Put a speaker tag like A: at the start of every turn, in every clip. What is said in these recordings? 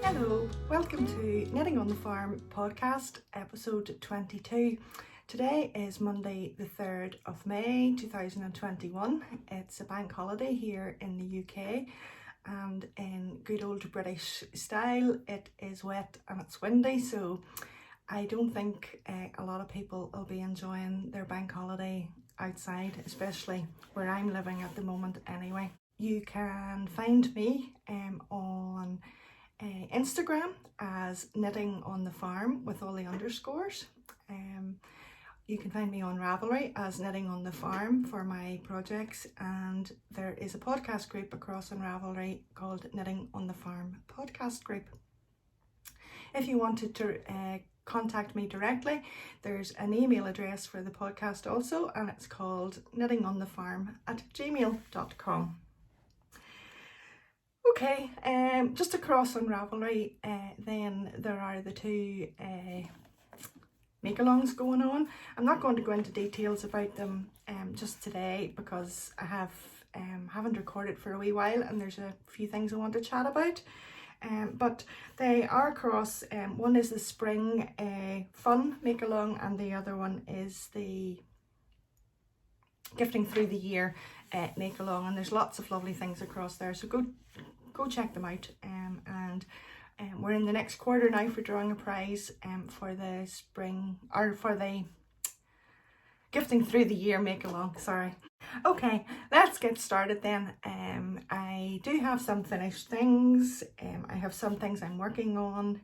A: Hello, welcome to Knitting on the Farm podcast, episode 22. Today is Monday the 3rd of May 2021. It's a bank holiday here in the UK, and in good old British style it is wet and it's windy, so I don't think a lot of people will be enjoying their bank holiday outside, especially where I'm living at the moment anyway. You can find me on Instagram as Knitting on the Farm with all the underscores. You can find me on Ravelry as Knitting on the Farm for my projects, and there is a podcast group across on Ravelry called Knitting on the Farm podcast group. If you wanted to contact me directly, there's an email address for the podcast also, and it's called knittingonthefarm@gmail.com. Okay, just across on Ravelry, then there are the two make-alongs going on. I'm not going to go into details about them just today because I haven't recorded for a wee while and there's a few things I want to chat about. But they are across, one is the spring fun make-along and the other one is the gifting through the year make-along, and there's lots of lovely things across there, so go check them out. And we're in the next quarter now for drawing a prize for the spring, or for the gifting through the year make-along, sorry. Okay, let's get started then. I do have some finished things. I have some things I'm working on.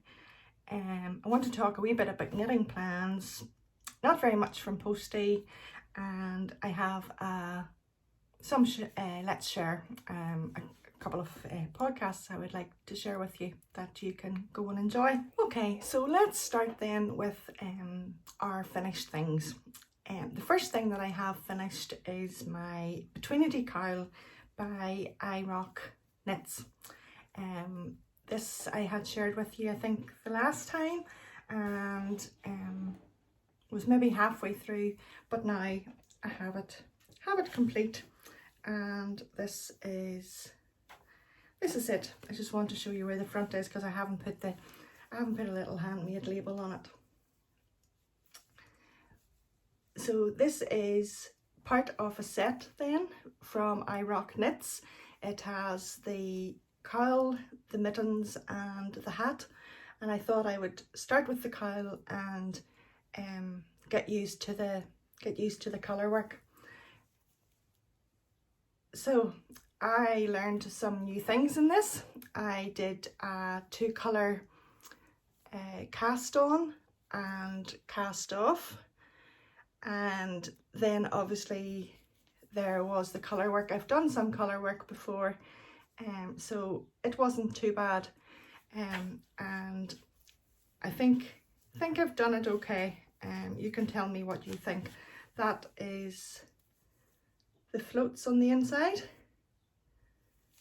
A: I want to talk a wee bit about knitting plans, not very much from Postie, and I have some let's share a couple of podcasts I would like to share with you that you can go and enjoy. Okay, so let's start then with our finished things. The first thing that I have finished is my Trinity Kyle by iRock Knits. This I had shared with you I think the last time, and was maybe halfway through, but now I have it complete, and this is it. I just want to show you where the front is because I haven't put a little handmade label on it. So this is part of a set then from iRock Knits. It has the cowl, the mittens and the hat, and I thought I would start with the cowl and get used to the colour work. So I learned some new things in this. I did a 2-colour cast on and cast off, and then obviously there was the colour work. I've done some colour work before, so it wasn't too bad, and I think I've done it okay. You can tell me what you think. That is the floats on the inside.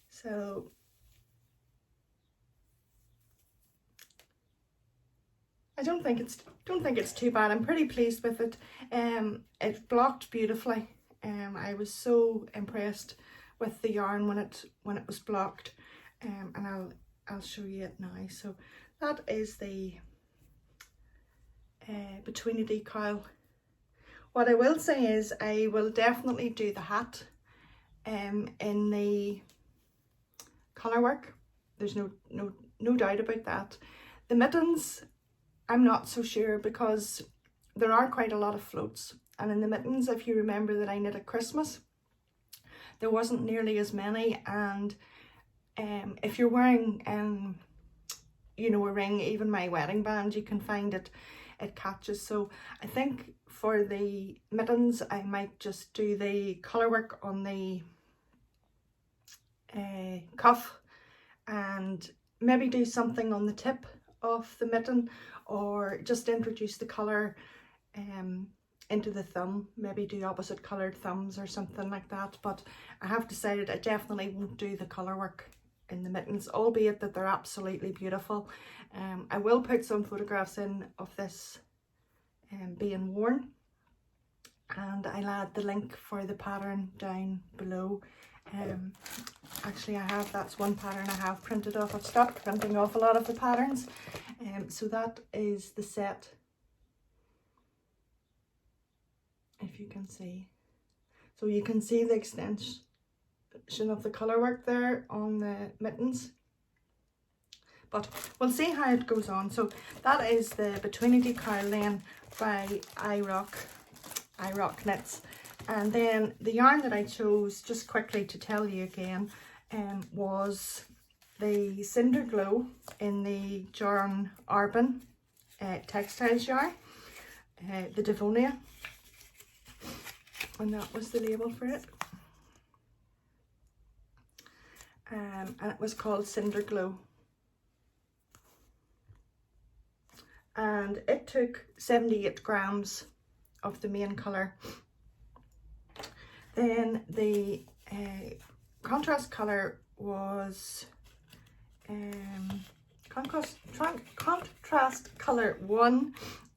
A: So I don't think it's too bad. I'm pretty pleased with it. It blocked beautifully. I was so impressed with the yarn when it was blocked. And I'll show you it now. So that is the Trinity Kyle. What I will say is I will definitely do the hat in the colour work. There's no doubt about that. The mittens, I'm not so sure because there are quite a lot of floats, and in the mittens, if you remember that I knit at Christmas, there wasn't nearly as many, and if you're wearing you know, a ring, even my wedding band, you can find it catches. So I think for the mittens I might just do the colour work on the cuff and maybe do something on the tip of the mitten, or just introduce the colour into the thumb, maybe do opposite coloured thumbs or something like that. But I have decided I definitely won't do the colour work in the mittens, albeit that they're absolutely beautiful. I will put some photographs in of this being worn, and I'll add the link for the pattern down below Actually that's one pattern I have printed off. I've stopped printing off a lot of the patterns. So that is the set, if you can see. So you can see the extension of the colour work there on the mittens. But we'll see how it goes on. So that is the Trinity Kyle then by iRock Knits. And then the yarn that I chose, just quickly to tell you again, was the Cinder Glow in the Jarn Arbon textiles yarn, the Devonia, and that was the label for it. And it was called Cinder Glow. And it took 78 grams of the main colour. Then the contrast colour was contrast colour 1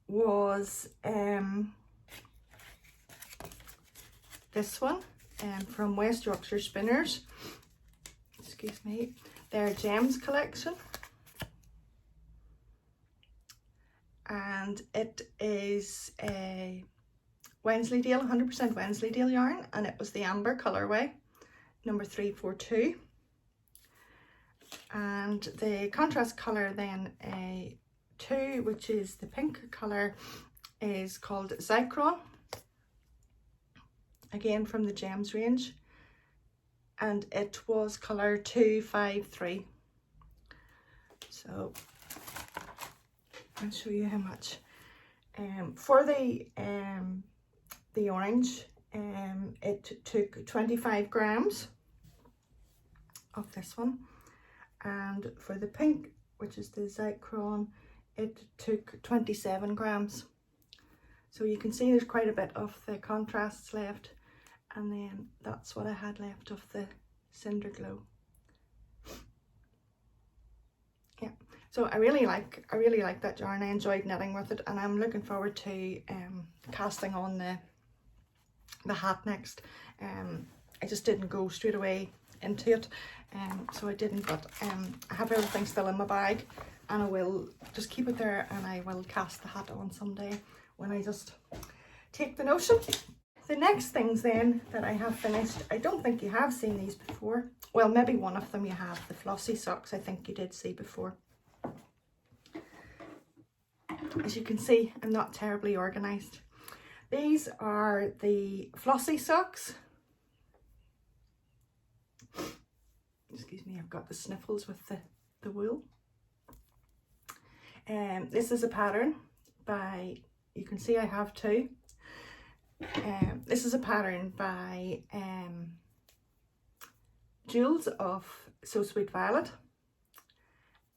A: was this one from West Yorkshire Spinners, excuse me, their Gems collection, and it is a Wensleydale, 100% Wensleydale yarn, and it was the amber colourway, number 342. And the contrast colour then 2, which is the pink colour, is called Zycron, again from the Gems range, and it was colour 253. So I'll show you how much. For the orange, it took 25 grams of this one, and for the pink, which is the Zycron, it took 27 grams. So you can see there's quite a bit of the contrasts left, and then that's what I had left of the Cinder Glow. Yeah, so I really like that yarn. I enjoyed knitting with it, and I'm looking forward to casting on the hat next. I just didn't go straight away into it, so I didn't, but I have everything still in my bag, and I will just keep it there, and I will cast the hat on someday when I just take the notion. The next things then that I have finished, I don't think you have seen these before. Well, maybe one of them you have, the flossy socks, I think you did see before. As you can see, I'm not terribly organised. These are the flossy socks. Excuse me, I've got the sniffles with the wool. This is a pattern by, you can see I have two. This is a pattern by Jules of So Sweet Violet,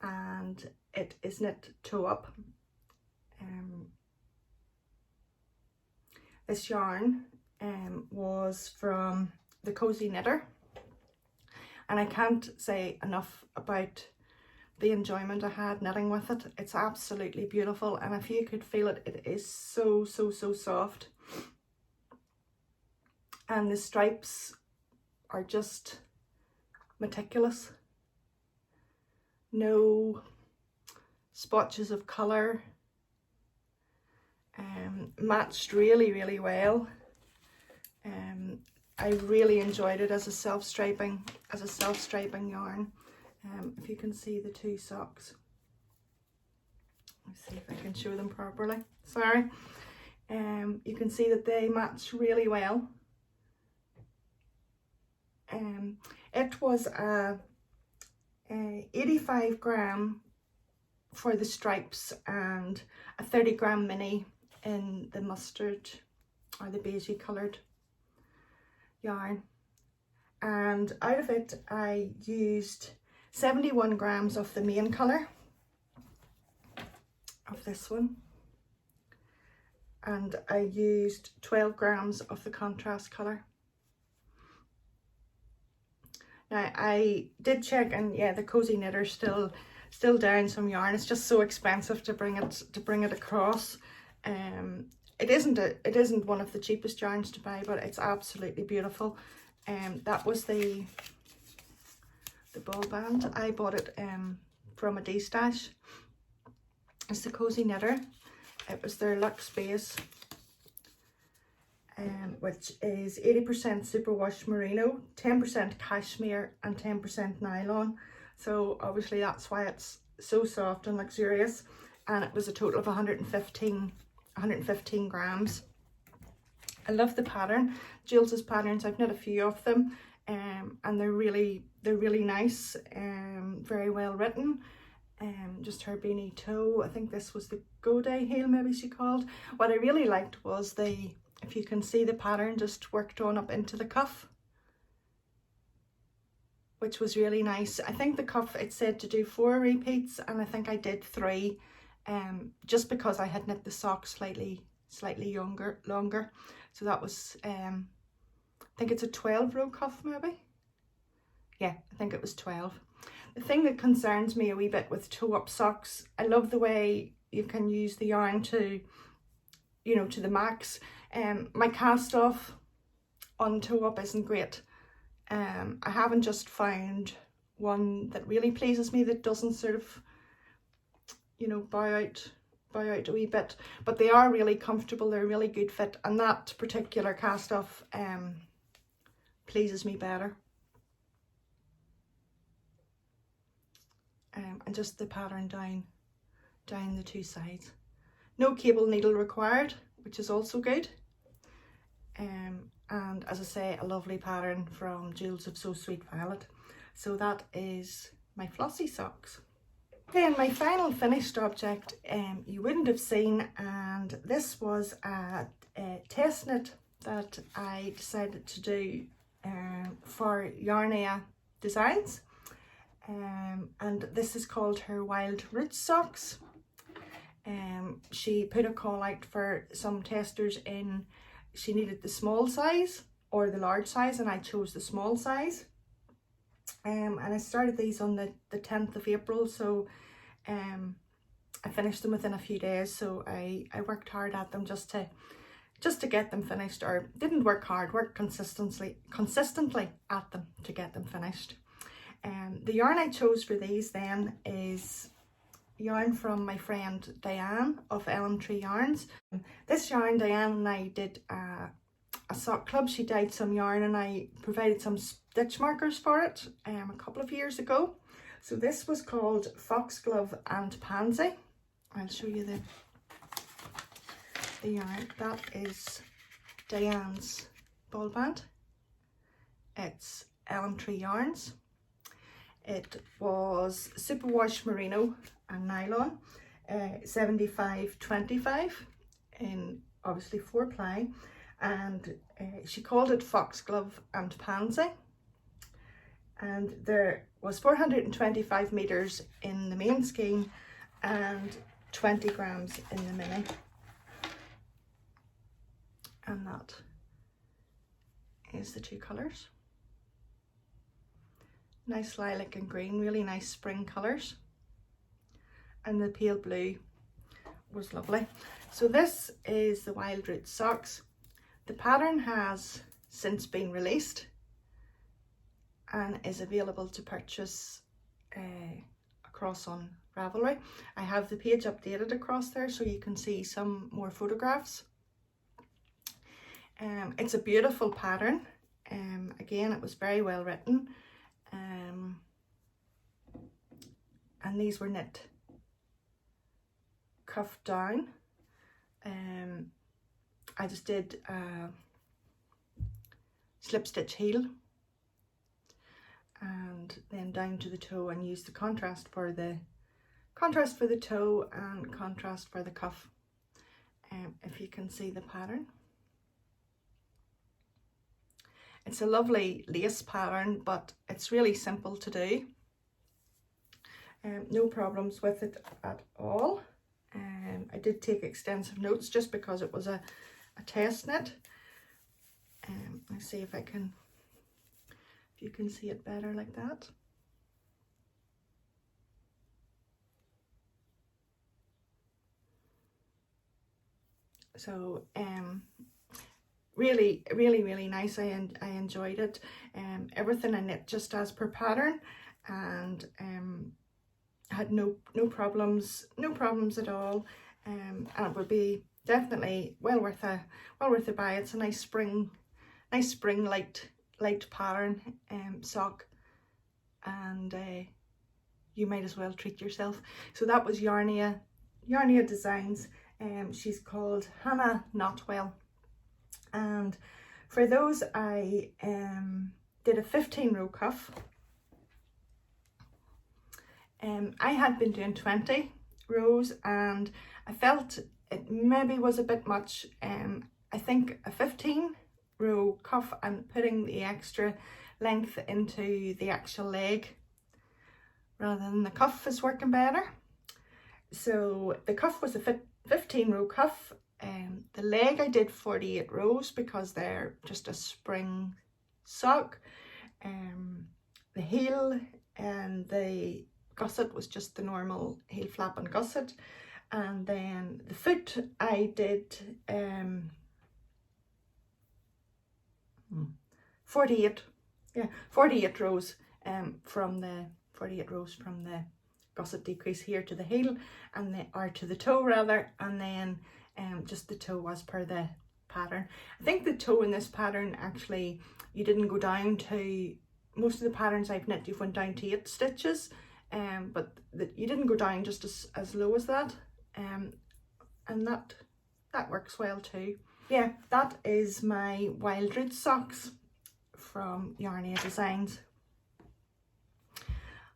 A: and it is knit toe up. This yarn was from the Cozy Knitter, and I can't say enough about the enjoyment I had knitting with it. It's absolutely beautiful, and if you could feel it, it is so soft. And the stripes are just meticulous. No spotches of colour. Matched really well. I really enjoyed it as a self-striping yarn. If you can see the two socks. Let's see if I can show them properly. Sorry. You can see that they match really well. It was a 85 gram for the stripes and a 30 gram mini in the mustard or the beigey coloured yarn, and out of it I used 71 grams of the main colour of this one, and I used 12 grams of the contrast colour. Now I did check, and yeah, the Cozy Knitter still down some yarn. It's just so expensive to bring it across. It isn't one of the cheapest yarns to buy, but it's absolutely beautiful. That was the ball band. I bought it from a D-stash. It's the Cozy Knitter. It was their Luxe Base, which is 80% superwash merino, 10% cashmere and 10% nylon. So obviously that's why it's so soft and luxurious. And it was a total of 115 grams. I love the pattern. Jules's patterns, I've knit a few of them, and they're really nice, very well written. Just her beanie toe. I think this was the Go Day heel, maybe she called. What I really liked was if you can see the pattern just worked on up into the cuff, which was really nice. I think the cuff, it said to do 4 repeats, and I think I did 3, just because I had knit the socks slightly longer. So that was, I think it's a 12-row cuff maybe. Yeah, I think it was 12. The thing that concerns me a wee bit with toe-up socks, I love the way you can use the yarn to, you know, to the max. My cast off on toe-up isn't great. I haven't just found one that really pleases me, that doesn't sort of, you know, bow out a wee bit, but they are really comfortable. They're a really good fit, and that particular cast off pleases me better. And just the pattern down the 2 sides. No cable needle required, which is also good. And as I say, a lovely pattern from Jules of So Sweet Violet. So that is my flossy socks. Then my final finished object, you wouldn't have seen, and this was a test knit that I decided to do for Yarnia Designs. And this is called her Wild Roots socks. She put a call out for some testers in, she needed the small size or the large size, and I chose the small size. And I started these on the 10th of April, so I finished them within a few days. So I worked hard at them just to get them finished, or didn't work hard, worked consistently at them to get them finished. The yarn I chose for these then is yarn from my friend Diane of Elm-Tree Yarns. This yarn, Diane and I did a sock club. She dyed some yarn and I provided some stitch markers for it a couple of years ago. So this was called Foxglove and Pansy. I'll show you the yarn. That is Diane's ball band. It's Elm-Tree Yarns. It was superwash merino and nylon, 75-25 in obviously 4-ply, and she called it Foxglove and Pansy. And there was 425 meters in the main skein and 20 grams in the mini. And that is the 2 colours. Nice lilac and green, really nice spring colours. And the pale blue was lovely. So this is the Wild Roots socks. The pattern has since been released and is available to purchase across on Ravelry. I have the page updated across there so you can see some more photographs. It's a beautiful pattern. Again, it was very well written. And these were knit cuff down. I just did a slip stitch heel and then down to the toe, and used the contrast for the toe and contrast for the cuff. If you can see the pattern, it's a lovely lace pattern, but it's really simple to do. No problems with it at all. I did take extensive notes just because it was a test knit. Let's see if you can see it better like that. So really, really, really nice. I enjoyed it. Everything I knit just as per pattern, and had no problems at all. And it would be definitely well worth a buy. It's a nice spring light pattern sock, and you might as well treat yourself. So that was Yarnia Designs. She's called Hannah Notwell, and for those I did a 15 row cuff. I had been doing 20 rows and I felt it maybe was a bit much. I think a 15 row cuff and putting the extra length into the actual leg rather than the cuff is working better. So the cuff was a 15 row cuff. The leg I did 48 rows because they're just a spring sock. The heel and the gusset was just the normal heel flap and gusset, and then the foot I did 48 rows from the gusset decrease here to the heel, and or to the toe rather, and then just the toe as per the pattern. I think the toe in this pattern, actually you didn't go down to, most of the patterns I've knit you've went down to 8 stitches, but you didn't go down just as low as that, and that works well too. Yeah, that is my Wildroot socks from Yarnia Designs.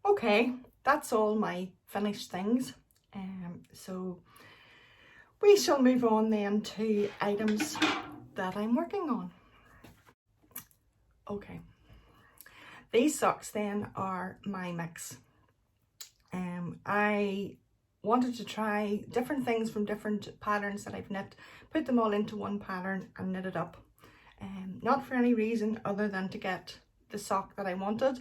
A: Okay, that's all my finished things. So we shall move on then to items that I'm working on. Okay, these socks then are my mix. I wanted to try different things from different patterns that I've knit, put them all into one pattern and knit it up. Not for any reason other than to get the sock that I wanted.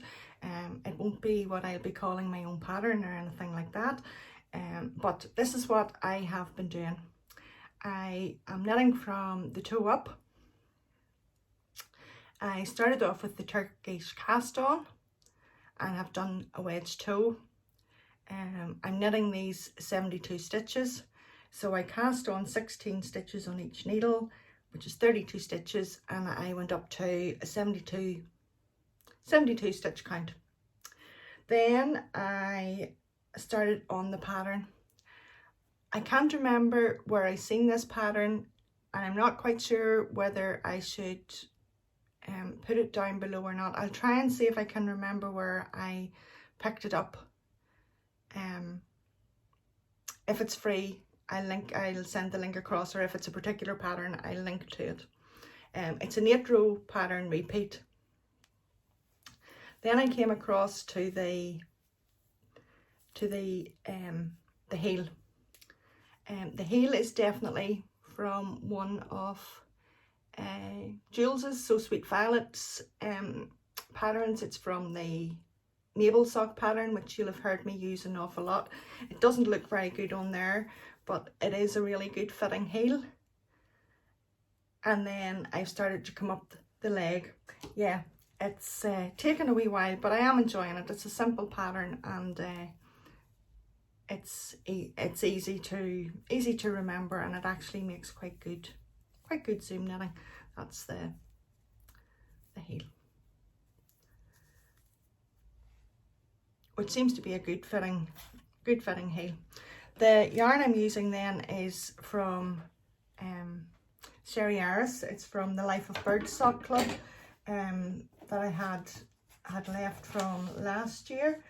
A: It won't be what I'll be calling my own pattern or anything like that. But this is what I have been doing. I am knitting from the toe up. I started off with the Turkish cast on and have done a wedge toe. I'm knitting these 72 stitches, so I cast on 16 stitches on each needle, which is 32 stitches, and I went up to a 72 stitch count. Then I started on the pattern. I can't remember where I seen this pattern, and I'm not quite sure whether I should put it down below or not. I'll try and see if I can remember where I picked it up. If it's free, I'll send the link across, or if it's a particular pattern, I'll link to it. It's an 8 row pattern repeat. Then I came across to the heel. The heel is definitely from one of Jules's So Sweet Violet's patterns. It's from the navel sock pattern, which you'll have heard me use an awful lot. It doesn't look very good on there, but it is a really good fitting heel. And then I've started to come up the leg. Yeah, it's taken a wee while, but I am enjoying it. It's a simple pattern, and it's easy to remember, and it actually makes quite good zoom knitting. That's the heel, which seems to be a good fitting heel. The yarn I'm using then is from Sherry Harris. It's from the Life of Birds Sock Club that I had left from last year.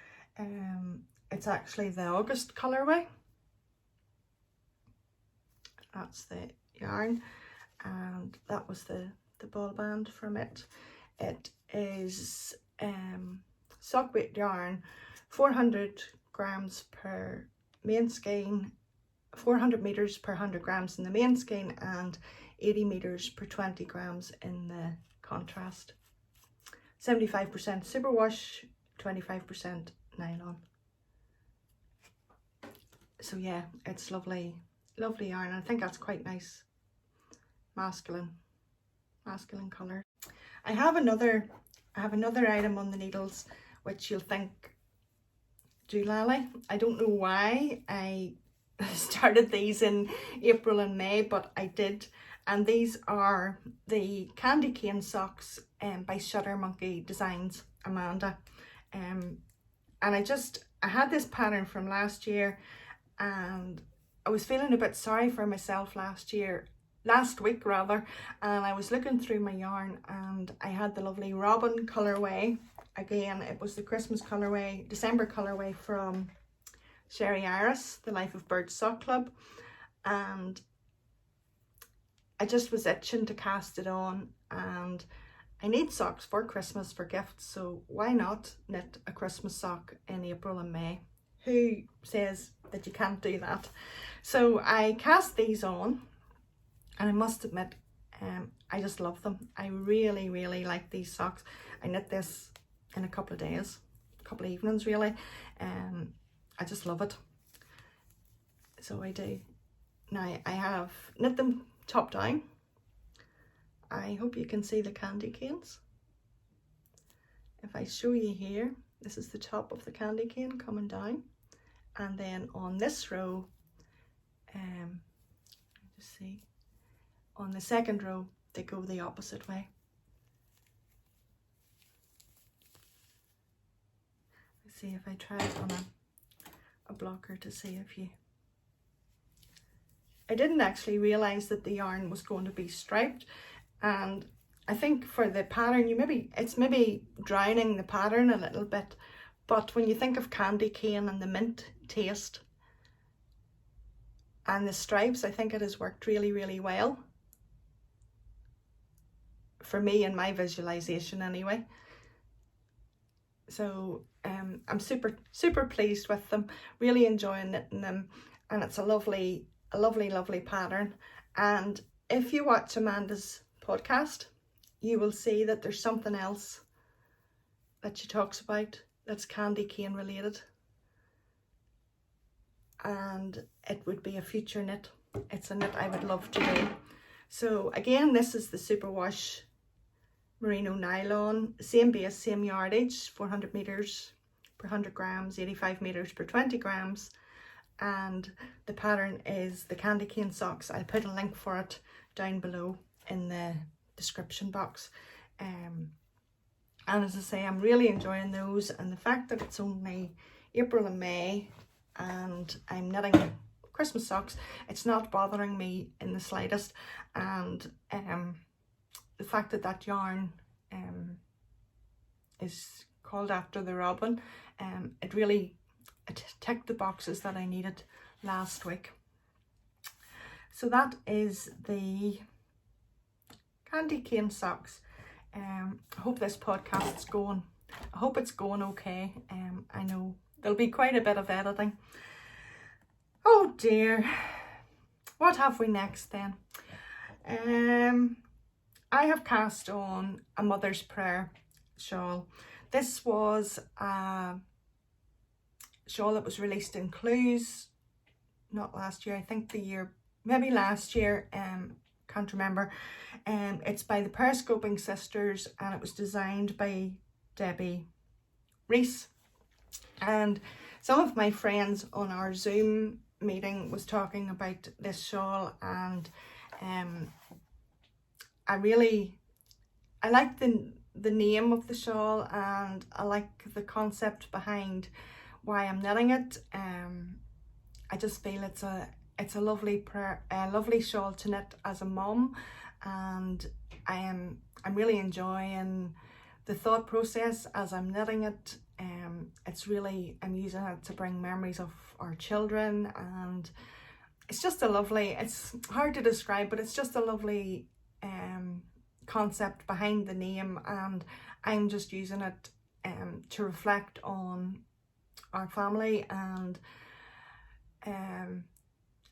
A: It's actually the August colorway. That's the yarn, and that was the ball band from it. It is sock weight yarn, 400 grams per main skein, 400 meters per 100 grams in the main skein, and 80 meters per 20 grams in the contrast. 75% superwash, 25% nylon. So yeah, it's lovely yarn. I think that's quite nice, masculine masculine colour. I have another item on the needles which you'll think doolally. I don't know why I started these in April and May, but I did. And these are the candy cane socks by Shutter Monkey Designs, Amanda. And I had this pattern from last year, and I was feeling a bit sorry for myself last week rather, and I was looking through my yarn and I had the lovely Robin colourway. Again, it was the Christmas colourway, December colourway from Sherry Iris, the Life of Birds Sock Club, and I just was itching to cast it on, and I need socks for Christmas for gifts, so why not knit a Christmas sock in April and May? Who says that you can't do that? So I cast these on, and I must admit, I just love them. I really, really like these socks. I knit this in a couple of days, a couple of evenings really. I just love it. So I do. Now I have knit them top down. I hope you can see the candy canes. If I show you here, this is the top of the candy cane coming down, and then on this row, just see, on the second row they go the opposite way. Let's see if I try it on a blocker to see if you... I didn't actually realise that the yarn was going to be striped, and I think for the pattern it's maybe drowning the pattern a little bit, but when you think of candy cane and the mint taste and the stripes, I think it has worked really, really well for me in my visualization anyway. So I'm super pleased with them, really enjoying knitting them, and it's a lovely pattern. And if you watch Amanda's podcast, you will see that there's something else that she talks about that's candy cane related, and it would be a future knit. It's a knit I would love to do. So again, this is the Superwash merino nylon, same base, same yardage, 400 meters per 100 grams, 85 meters per 20 grams. And the pattern is the candy cane socks. I'll put a link for it down below in the description box. And as I say, I'm really enjoying those, and the fact that it's only April and May and I'm knitting Christmas socks, it's not bothering me in the slightest. And the fact that that yarn is called after the Robin, it ticked the boxes that I needed last week. So that is the candy cane socks. I hope this podcast's going. I hope it's going okay. I know there'll be quite a bit of editing. Oh dear. What have we next then? I have cast on a Mother's Prayer shawl. This was a shawl that was released in Clues, not last year, I think the year, maybe last year, can't remember. It's by the Periscoping Sisters, and it was designed by Debbie Reese. And some of my friends on our Zoom meeting was talking about this shawl, and I like the name of the shawl, and I like the concept behind why I'm knitting it. I just feel it's a lovely shawl to knit as a mum, and I'm really enjoying the thought process as I'm knitting it. I'm using it to bring memories of our children, and it's just it's hard to describe, but it's just a lovely concept behind the name, and I'm just using it to reflect on our family, and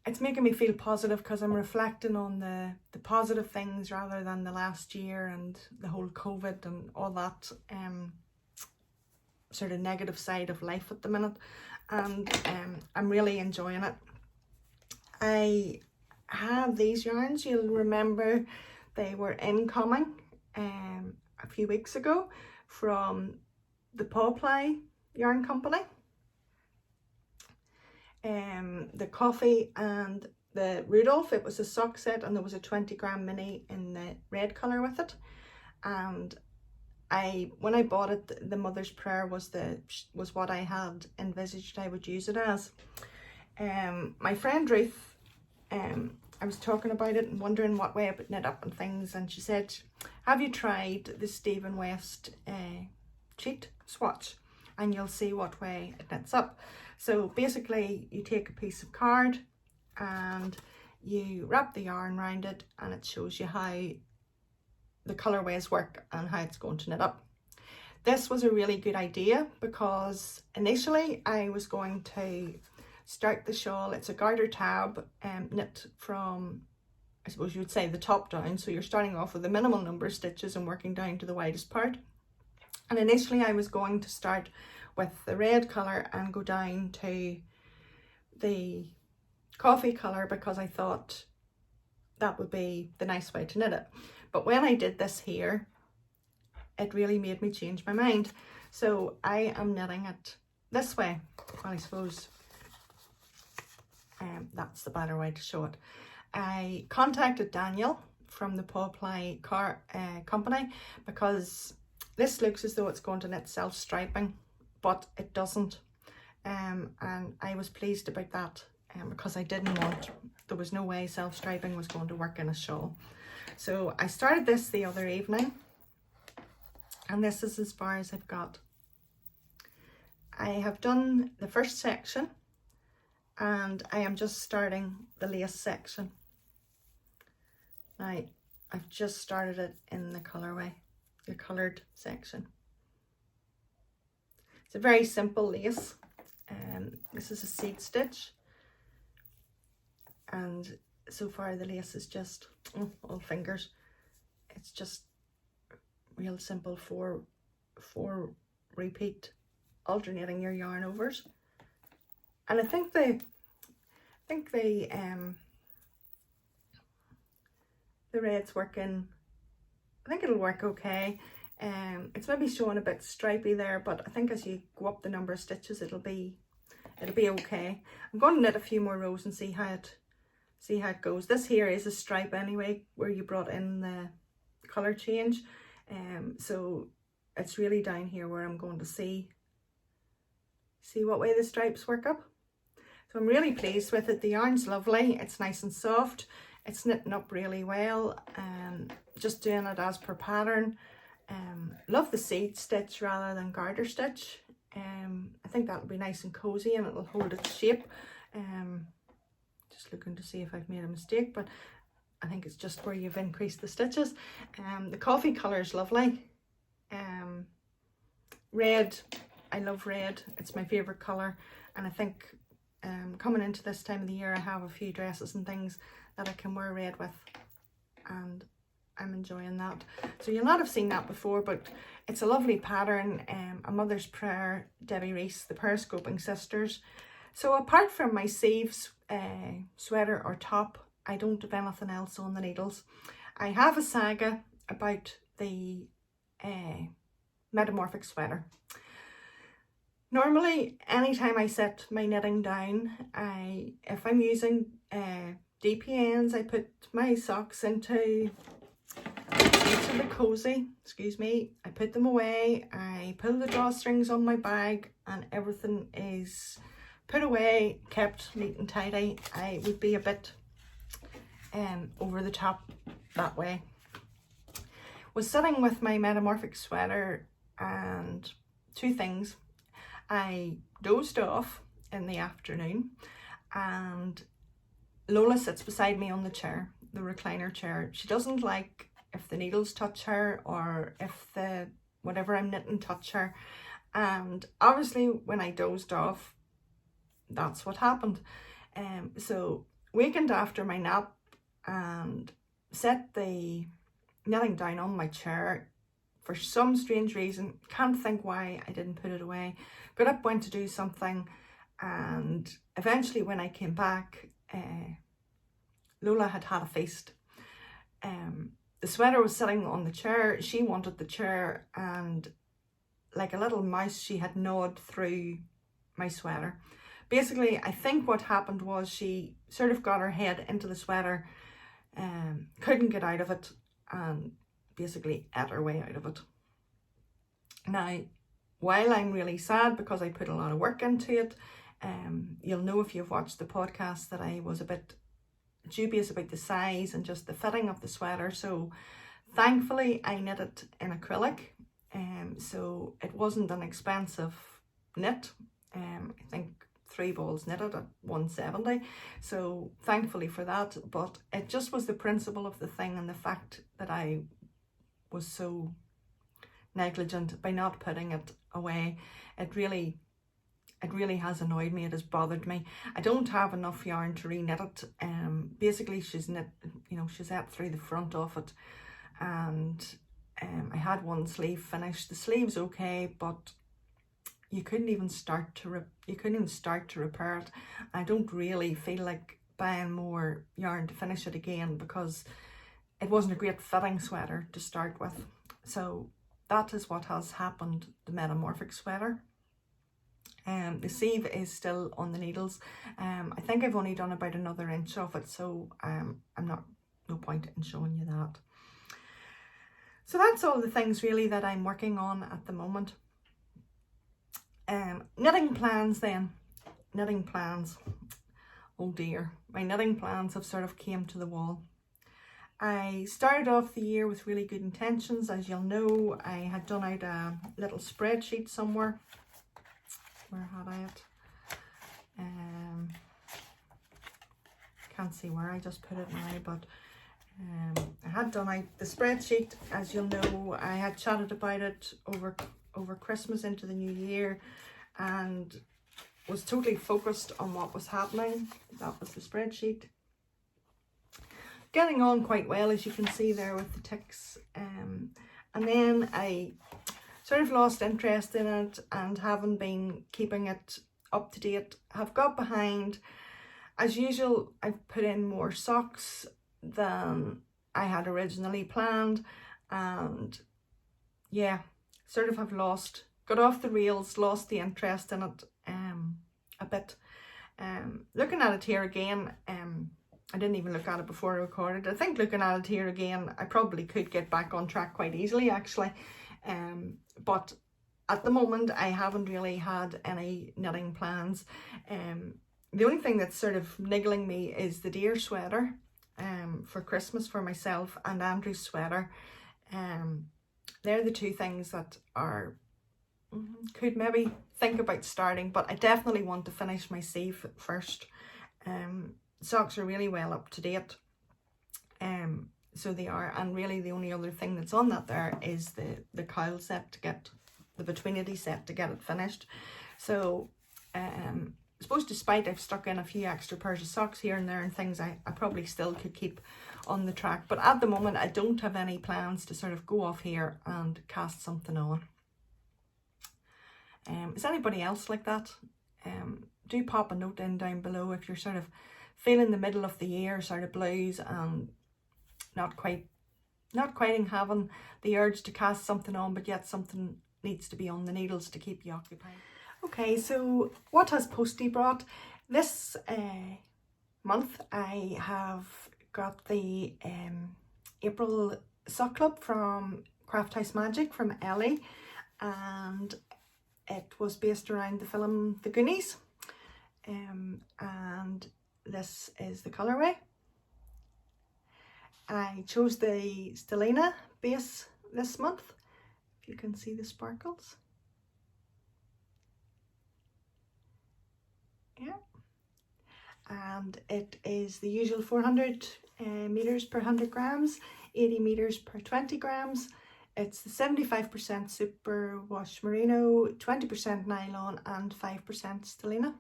A: it's making me feel positive because I'm reflecting on the positive things rather than the last year and the whole COVID and all that sort of negative side of life at the minute, and I'm really enjoying it. I have these yarns. You'll remember They were incoming a few weeks ago from the Postie yarn company. The coffee and the Rudolph, it was a sock set, and there was a 20-gram mini in the red colour with it. And when I bought it, the Mother's Prayer was what I had envisaged I would use it as. My friend Ruth, I was talking about it and wondering what way I would knit up and things, and she said, have you tried the Stephen West Cheat Swatch, and you'll see what way it knits up. So basically you take a piece of card and you wrap the yarn around it, and it shows you how the colorways work and how it's going to knit up. This was a really good idea because initially I was going to start the shawl. It's a garter tab knit from, I suppose you would say, the top down. So you're starting off with a minimal number of stitches and working down to the widest part. And initially I was going to start with the red colour and go down to the coffee colour because I thought that would be the nice way to knit it. But when I did this here, it really made me change my mind. So I am knitting it this way. Well, I suppose that's the better way to show it. I contacted Daniel from the Postie company because this looks as though it's going to knit self-striping, but it doesn't. And I was pleased about that because there was no way self-striping was going to work in a shawl. So I started this the other evening, and this is as far as I've got. I have done the first section, and I am just starting the lace section. Now, I've just started it in the colorway, the coloured section. It's a very simple lace. This is a seed stitch, and so far the lace is just all fingers. It's just real simple four repeat alternating your yarn overs, and I think the red's working. I think it'll work okay. It's maybe showing a bit stripy there, but I think as you go up the number of stitches, it'll be okay. I'm going to knit a few more rows and see how it goes. This here is a stripe anyway, where you brought in the color change. So it's really down here where I'm going to see what way the stripes work up. So I'm really pleased with it. The yarn's lovely. It's nice and soft. It's knitting up really well. Just doing it as per pattern. Love the seed stitch rather than garter stitch. I think that'll be nice and cozy and it'll hold its shape. Just looking to see if I've made a mistake, but I think it's just where you've increased the stitches. The coffee colour is lovely. Red, I love red. It's my favourite colour, and I think coming into this time of the year, I have a few dresses and things that I can wear red with, and I'm enjoying that. So you'll not have seen that before, but it's a lovely pattern. A Mother's Prayer, Debbie Reese, the Periscoping Sisters. So apart from my sleeves, sweater or top, I don't have anything else on the needles. I have a saga about the metamorphic sweater. Normally, anytime I set my knitting down, if I'm using DPNs, I put my socks into the cozy, excuse me, I put them away, I pull the drawstrings on my bag, and everything is put away, kept neat and tidy. I would be a bit over the top that way. Was sitting with my metamorphic sweater, and two things. I dozed off in the afternoon, and Lola sits beside me on the chair, the recliner chair. She doesn't like if the needles touch her or if the whatever I'm knitting touch her, and obviously when I dozed off, that's what happened. So wakened after my nap and set the knitting down on my chair. For some strange reason, can't think why I didn't put it away. Got up, went to do something, and eventually when I came back, Lola had had a feast. the sweater was sitting on the chair. She wanted the chair, and like a little mouse, she had gnawed through my sweater. Basically, I think what happened was she sort of got her head into the sweater, couldn't get out of it, and basically ate her way out of it. Now, while I'm really sad because I put a lot of work into it, you'll know if you've watched the podcast that I was a bit dubious about the size and just the fitting of the sweater. So thankfully I knit it in acrylic, so it wasn't an expensive knit. I think 3 balls knitted at 170, so thankfully for that. But it just was the principle of the thing, and the fact that I was so negligent by not putting it away. It really has annoyed me. It has bothered me. I don't have enough yarn to re-knit it. Basically she's knit, you know, she's ate through the front of it, and I had one sleeve finished. The sleeve's okay, but you couldn't even start to repair it. I don't really feel like buying more yarn to finish it again, because it wasn't a great fitting sweater to start with. So that is what has happened, the metamorphic sweater. The sleeve is still on the needles. I think I've only done about another inch of it, so no point in showing you that. So that's all the things really that I'm working on at the moment. Knitting plans then. Knitting plans. Oh dear, my knitting plans have sort of came to the wall. I started off the year with really good intentions. As you'll know, I had done out a little spreadsheet somewhere. Where had I it? Can't see where I just put it now, but I had done out the spreadsheet. As you'll know, I had chatted about it over Christmas into the new year, and was totally focused on what was happening. That was the spreadsheet. Getting on quite well, as you can see there with the ticks, and then I sort of lost interest in it, and haven't been keeping it up to date. Have got behind. As usual, I've put in more socks than I had originally planned, and yeah, sort of have got off the rails, lost the interest in it a bit. Looking at it here again, I didn't even look at it before I recorded. I think looking at it here again, I probably could get back on track quite easily, actually. But at the moment, I haven't really had any knitting plans. The only thing that's sort of niggling me is the deer sweater for Christmas for myself, and Andrew's sweater. They're the two things that are could maybe think about starting, but I definitely want to finish my sleeve first. Socks are really well up to date, so they are, and really the only other thing that's on that there is the cowl set to get the betweenity set to get it finished. So I suppose despite I've stuck in a few extra pairs of socks here and there and things, I probably still could keep on the track, but at the moment I don't have any plans to sort of go off here and cast something on. Is anybody else like that? Do pop a note in down below if you're sort of feeling the middle of the year sort of blues and not quite having the urge to cast something on, but yet something needs to be on the needles to keep you occupied. Okay, so what has Postie brought? This month I have got the April sock club from Craft House Magic from Ellie, and it was based around the film The Goonies, and this is the colourway. I chose the Stellina base this month, if you can see the sparkles. Yeah, and it is the usual 400 meters per 100 grams, 80 meters per 20 grams. It's the 75% superwash merino, 20% nylon and 5% stellina.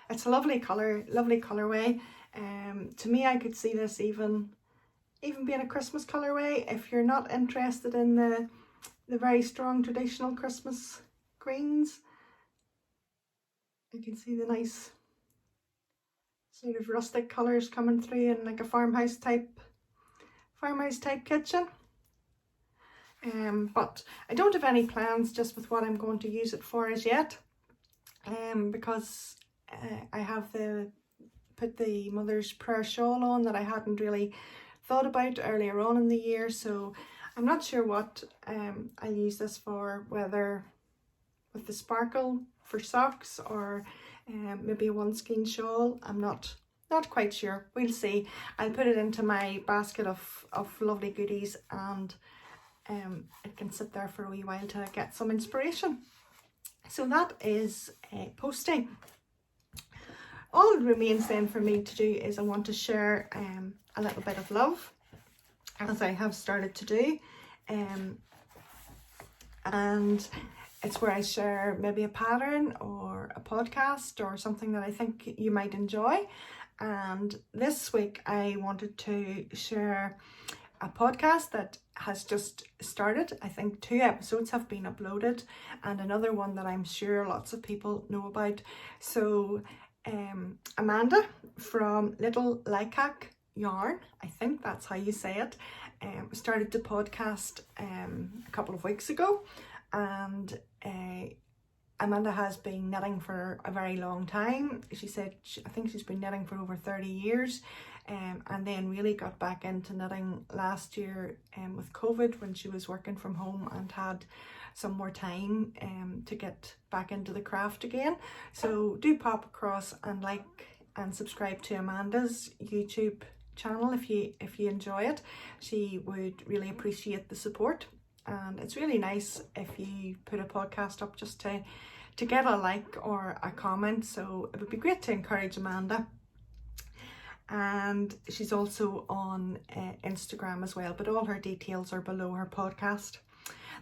A: It's a lovely colour, lovely colourway. To me, I could see this even being a Christmas colourway if you're not interested in the very strong traditional Christmas greens. You can see the nice sort of rustic colours coming through in like a farmhouse type farmhouse type kitchen. But I don't have any plans just with what I'm going to use it for as yet, because I have put the Mother's Prayer shawl on that I hadn't really thought about earlier on in the year, so I'm not sure what I'll use this for, whether with the sparkle for socks or maybe a one skein shawl. I'm not quite sure. We'll see. I'll put it into my basket of lovely goodies, and it can sit there for a wee while to get some inspiration. So that is Postie. All that remains then for me to do is I want to share a little bit of love, as I have started to do, and it's where I share maybe a pattern or a podcast or something that I think you might enjoy. And this week I wanted to share a podcast that has just started. I think 2 episodes have been uploaded, and another one that I'm sure lots of people know about. So Amanda from Littlelikacyarn, I think that's how you say it, started the podcast a couple of weeks ago, and Amanda has been knitting for a very long time. She said I think she's been knitting for over 30 years, and then really got back into knitting last year with COVID, when she was working from home and had some more time to get back into the craft again. So do pop across and like and subscribe to Amanda's YouTube channel if you enjoy it. She would really appreciate the support, and it's really nice if you put a podcast up just to get a like or a comment. So it would be great to encourage Amanda. And she's also on Instagram as well, but all her details are below her podcast.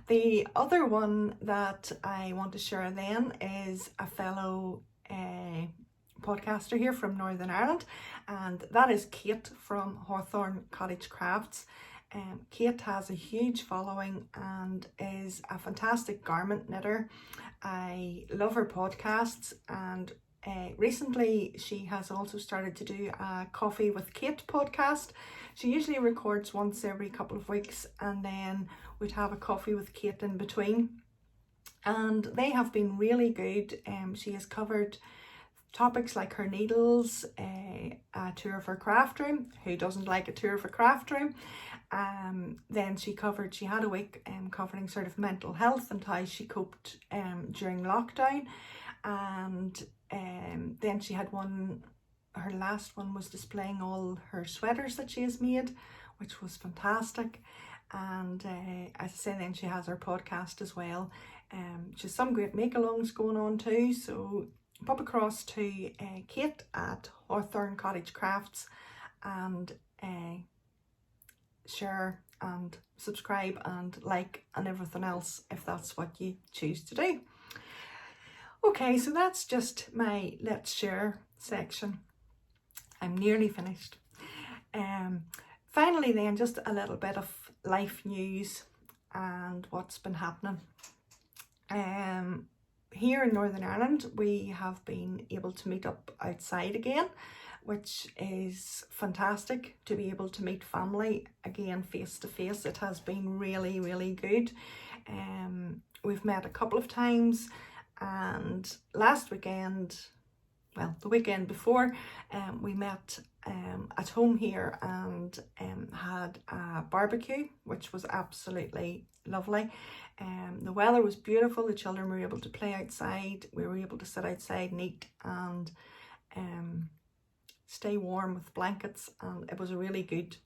A: The other one that I want to share then is a fellow podcaster here from Northern Ireland, and that is Kate from Hawthorn Cottage Crafts. Kate has a huge following and is a fantastic garment knitter. I love her podcasts, and recently she has also started to do a Coffee with Kate podcast. She usually records once every couple of weeks, and then we'd have a coffee with Kate in between, and they have been really good. She has covered topics like her needles, a tour of her craft room. Who doesn't like a tour of a craft room? Then she had a week covering sort of mental health and how she coped during lockdown, and then she had her last one was displaying all her sweaters that she has made, which was fantastic. And as I say, then she has her podcast as well. She has some great make-alongs going on too, so pop across to Kate at Hawthorn Cottage Crafts and share and subscribe and like and everything else if that's what you choose to do. Okay, so that's just my let's share section. I'm nearly finished. Finally then, just a little bit of life news and what's been happening. Here in Northern Ireland, we have been able to meet up outside again, which is fantastic to be able to meet family again face to face. It has been really, really good. We've met a couple of times, and last weekend, well, the weekend before, we met at home here and had a barbecue, which was absolutely lovely. The weather was beautiful. The children were able to play outside. We were able to sit outside and eat and stay warm with blankets, and it was a really good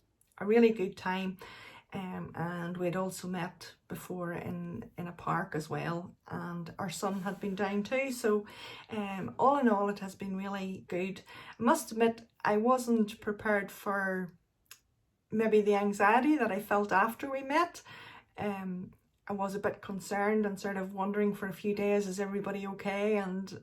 A: time. And we'd also met before in a park as well, and our son had been down too. So all in all, it has been really good. I must admit, I wasn't prepared for maybe the anxiety that I felt after we met. I was a bit concerned and sort of wondering for a few days, is everybody okay? And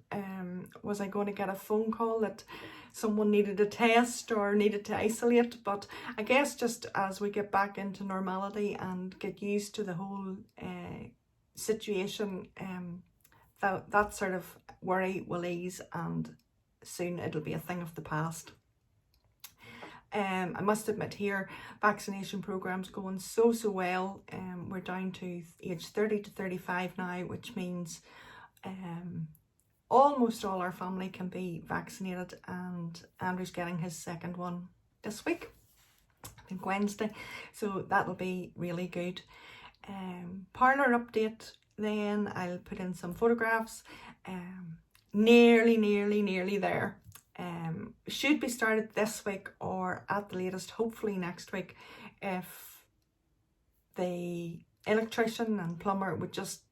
A: was I going to get a phone call that someone needed a test or needed to isolate? But I guess just as we get back into normality and get used to the whole situation, that sort of worry will ease, and soon it'll be a thing of the past. I must admit here, vaccination program's going so well. We're down to age 30 to 35 now, which means almost all our family can be vaccinated, and Andrew's getting his second one this week, I think Wednesday, so that'll be really good. Parlour update then, I'll put in some photographs. Nearly there. Should be started this week or at the latest hopefully next week, if the electrician and plumber would just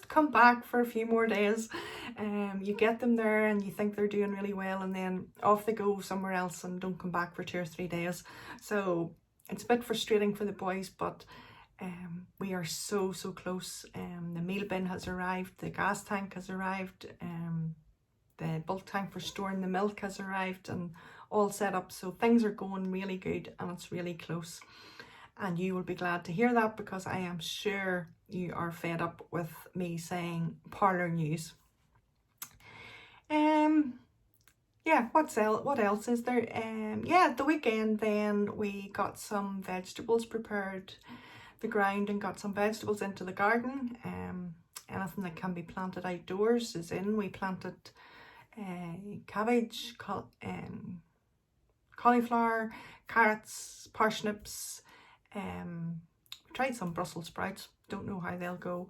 A: come back for a few more days. You get them there and you think they're doing really well, and then off they go somewhere else and don't come back for 2 or 3 days. So it's a bit frustrating for the boys, but we are so close. The meal bin has arrived, the gas tank has arrived, the bulk tank for storing the milk has arrived and all set up. So things are going really good and it's really close. And you will be glad to hear that, because I am sure you are fed up with me saying parlour news. Yeah, what else is there? Yeah, at the weekend then we got some vegetables prepared the ground and got some vegetables into the garden. Anything that can be planted outdoors is in. We planted cabbage, cauliflower, carrots, parsnips. Tried some Brussels sprouts, don't know how they'll go.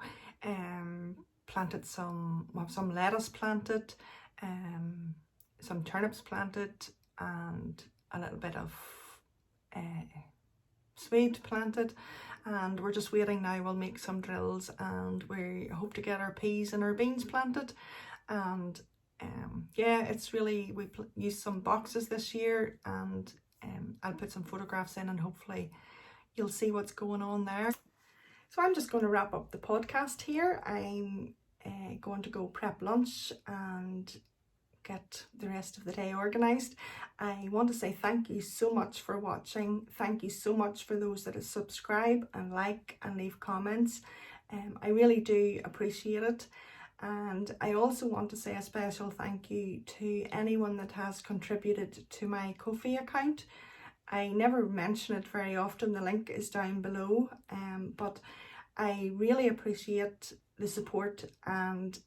A: Planted some lettuce planted, some turnips planted, and a little bit of swede planted. And we're just waiting now. We'll make some drills and we hope to get our peas and our beans planted. And yeah, it's really, we used some boxes this year, and I'll put some photographs in and hopefully you'll see what's going on there. So I'm just going to wrap up the podcast here. I'm going to go prep lunch and get the rest of the day organised. I want to say thank you so much for watching. Thank you so much for those that subscribe and like and leave comments. I really do appreciate it. And I also want to say a special thank you to anyone that has contributed to my Ko-fi account. I never mention it very often, the link is down below, but I really appreciate the support, and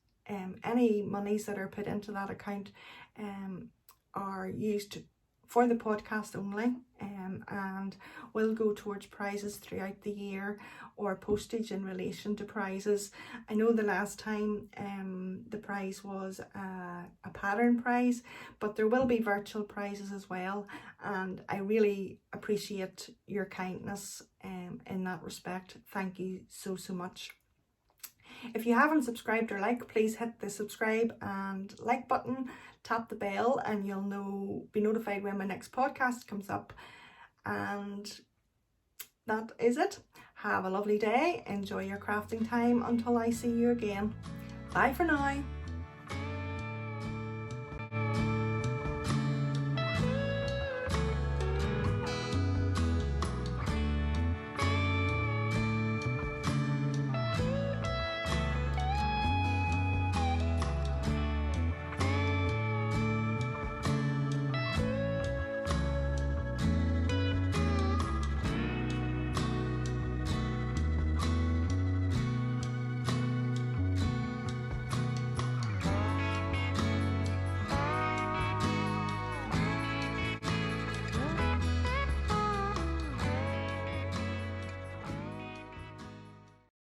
A: any monies that are put into that account are used for the podcast only, and will go towards prizes throughout the year, or postage in relation to prizes. I know the last time the prize was a pattern prize, but there will be virtual prizes as well, and I really appreciate your kindness in that respect. Thank you so much. If you haven't subscribed or liked, please hit the subscribe and like button, tap the bell, and you'll be notified when my next podcast comes up. And that is it. Have a lovely day. Enjoy your crafting time until I see you again. Bye for now.